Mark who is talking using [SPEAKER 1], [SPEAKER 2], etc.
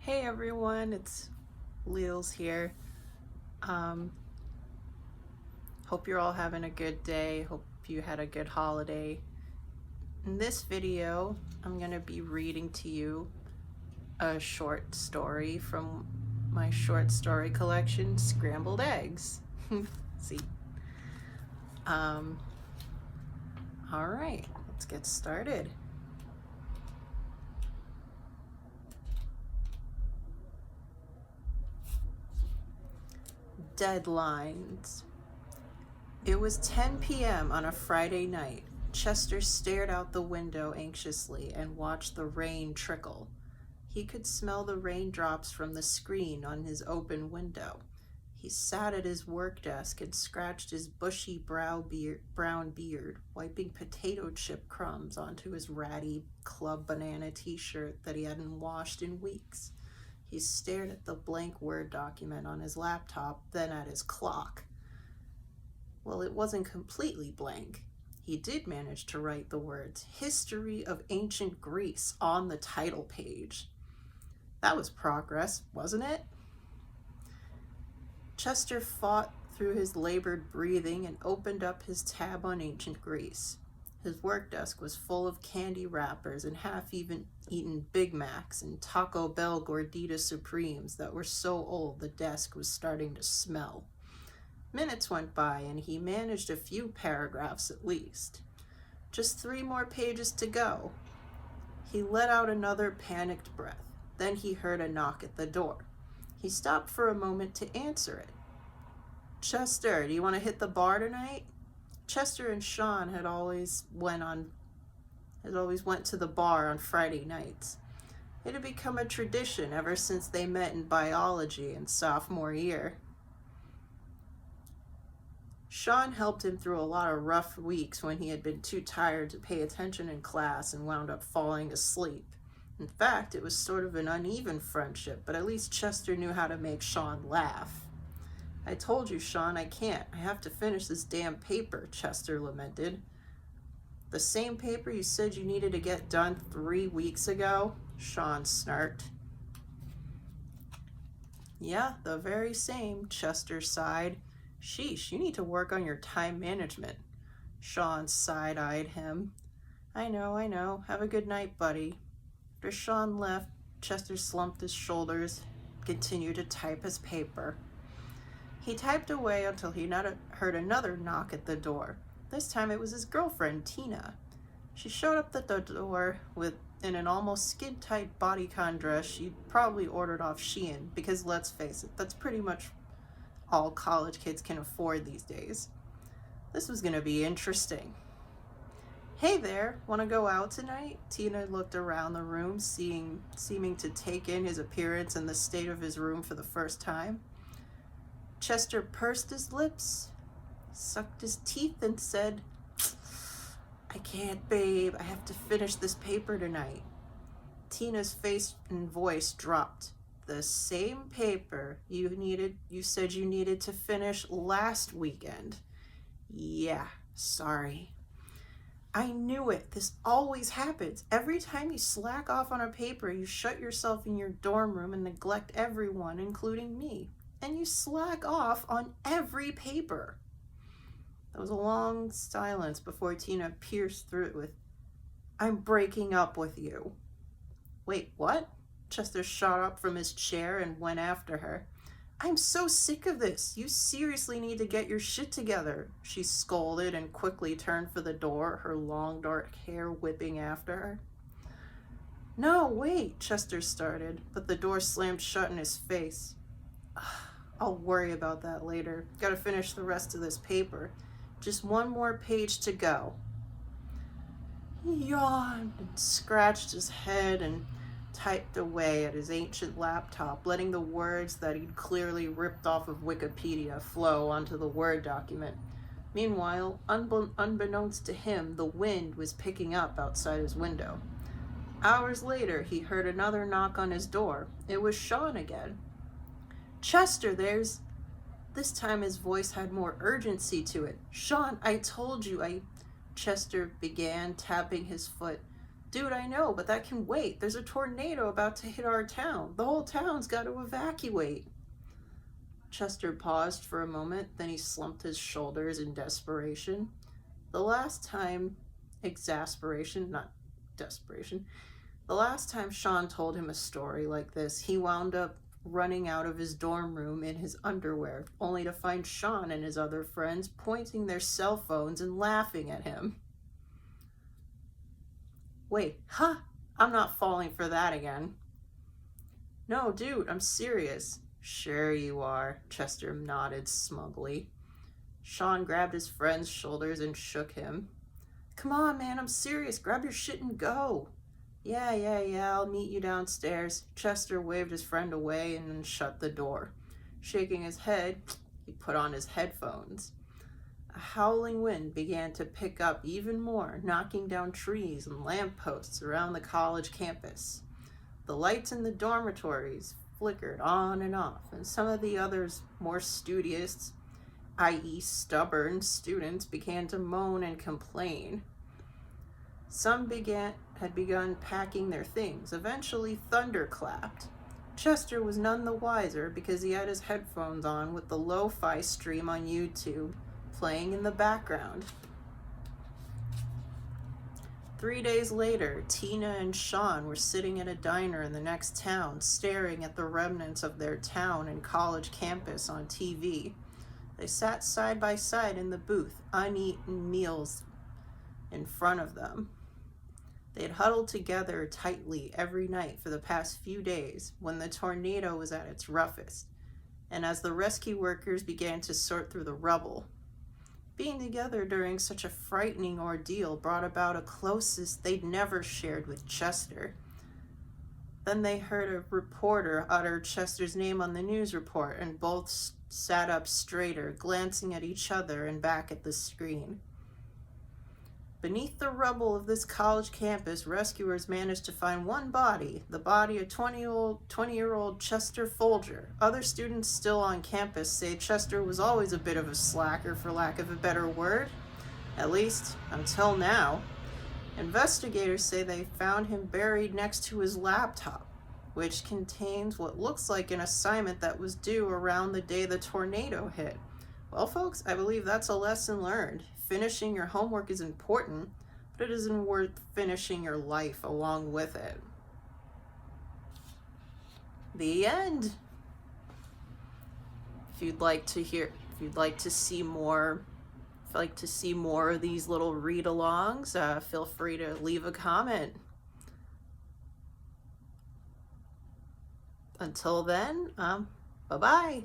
[SPEAKER 1] Hey everyone, it's Leels here. Um, Hope you're all having a good day. Hope you had a good holiday. In this video, I'm going to be reading to you a short story from my short story collection, Scrambled Eggs. See? All right, let's get started. Deadlines. It was 10 p.m. on a Friday night. Chester stared out the window anxiously and watched the rain trickle. He could smell the raindrops from the screen on his open window. He sat at his work desk and scratched his bushy brown beard, wiping potato chip crumbs onto his ratty Club Banana t-shirt that he hadn't washed in weeks. He stared at the blank Word document on his laptop, then at his clock. Well, it wasn't completely blank. He did manage to write the words "History of Ancient Greece" on the title page. That was progress, wasn't it? Chester fought through his labored breathing and opened up his tab on ancient Greece. His work desk was full of candy wrappers and half-eaten Big Macs and Taco Bell Gordita Supremes that were so old the desk was starting to smell. Minutes went by and he managed a few paragraphs at least. Just 3 more pages to go. He let out another panicked breath. Then he heard a knock at the door. He stopped for a moment to answer it. "Chester, do you want to hit the bar tonight?" Chester and Sean had always went to the bar on Friday nights. It had become a tradition ever since they met in biology in sophomore year. Sean helped him through a lot of rough weeks when he had been too tired to pay attention in class and wound up falling asleep. In fact, it was sort of an uneven friendship, but at least Chester knew how to make Sean laugh. "I told you, Sean, I can't. I have to finish this damn paper," Chester lamented. "The same paper you said you needed to get done 3 weeks ago?" Sean snarked. "Yeah, the very same," Chester sighed. "Sheesh, you need to work on your time management." Sean side-eyed him. I know. Have a good night, buddy." After Sean left, Chester slumped his shoulders, continued to type his paper. He typed away until he heard another knock at the door. This time it was his girlfriend, Tina. She showed up at the door in an almost skin-tight bodycon dress she'd probably ordered off Shein, because let's face it, that's pretty much all college kids can afford these days. This was going to be interesting. "Hey there, want to go out tonight?" Tina looked around the room, seeming to take in his appearance and the state of his room for the first time. Chester pursed his lips, sucked his teeth, and said, "I can't, babe. I have to finish this paper tonight." Tina's face and voice dropped. "The same paper you said you needed to finish last weekend." "Yeah, sorry." "I knew it. This always happens. Every time you slack off on a paper, you shut yourself in your dorm room and neglect everyone, including me. And you slack off on every paper." There was a long silence before Tina pierced through it with, "I'm breaking up with you." "Wait, what?" Chester shot up from his chair and went after her. "I'm so sick of this. You seriously need to get your shit together," she scolded and quickly turned for the door, her long dark hair whipping after her. "No, wait," Chester started, but the door slammed shut in his face. "I'll worry about that later. Gotta finish the rest of this paper. Just 1 more page to go." He yawned and scratched his head and typed away at his ancient laptop, letting the words that he'd clearly ripped off of Wikipedia flow onto the Word document. Meanwhile, unbeknownst to him, the wind was picking up outside his window. Hours later, he heard another knock on his door. It was Sean again. "Chester, there's..." This time his voice had more urgency to it. "Sean, I told you Chester began, tapping his foot. Dude, I know, but that can wait. There's a tornado about to hit our town. The whole town's got to evacuate. Chester paused for a moment, then he slumped his shoulders in desperation. The last time, exasperation, not desperation, the last time Sean told him a story like this, he wound up running out of his dorm room in his underwear, only to find Sean and his other friends pointing their cell phones and laughing at him. Wait, I'm not falling for that again. No, dude, I'm serious. Sure you are, Chester nodded smugly. Sean grabbed his friend's shoulders and shook him. Come on, man, I'm serious. Grab your shit and go. Yeah, I'll meet you downstairs. Chester waved his friend away and then shut the door. Shaking his head, he put on his headphones. A howling wind began to pick up even more, knocking down trees and lampposts around the college campus. The lights in the dormitories flickered on and off, and some of the others, more studious, i.e. stubborn students, began to moan and complain. Some had begun packing their things. Eventually, thunder clapped. Chester was none the wiser because he had his headphones on with the lo-fi stream on YouTube playing in the background. 3 days later, Tina and Sean were sitting at a diner in the next town, staring at the remnants of their town and college campus on TV. They sat side by side in the booth, uneaten meals in front of them. They had huddled together tightly every night for the past few days when the tornado was at its roughest, and as the rescue workers began to sort through the rubble. Being together during such a frightening ordeal brought about a closeness they'd never shared with Chester. Then they heard a reporter utter Chester's name on the news report, and both sat up straighter, glancing at each other and back at the screen. Beneath the rubble of this college campus, rescuers managed to find one body, the body of 20-year-old Chester Folger. Other students still on campus say Chester was always a bit of a slacker, for lack of a better word, at least until now. Investigators say they found him buried next to his laptop, which contains what looks like an assignment that was due around the day the tornado hit. Well, folks, I believe that's a lesson learned. Finishing your homework is important, but it isn't worth finishing your life along with it. The end. If you'd like to see more of these little read-alongs, feel free to leave a comment. Until then, bye-bye.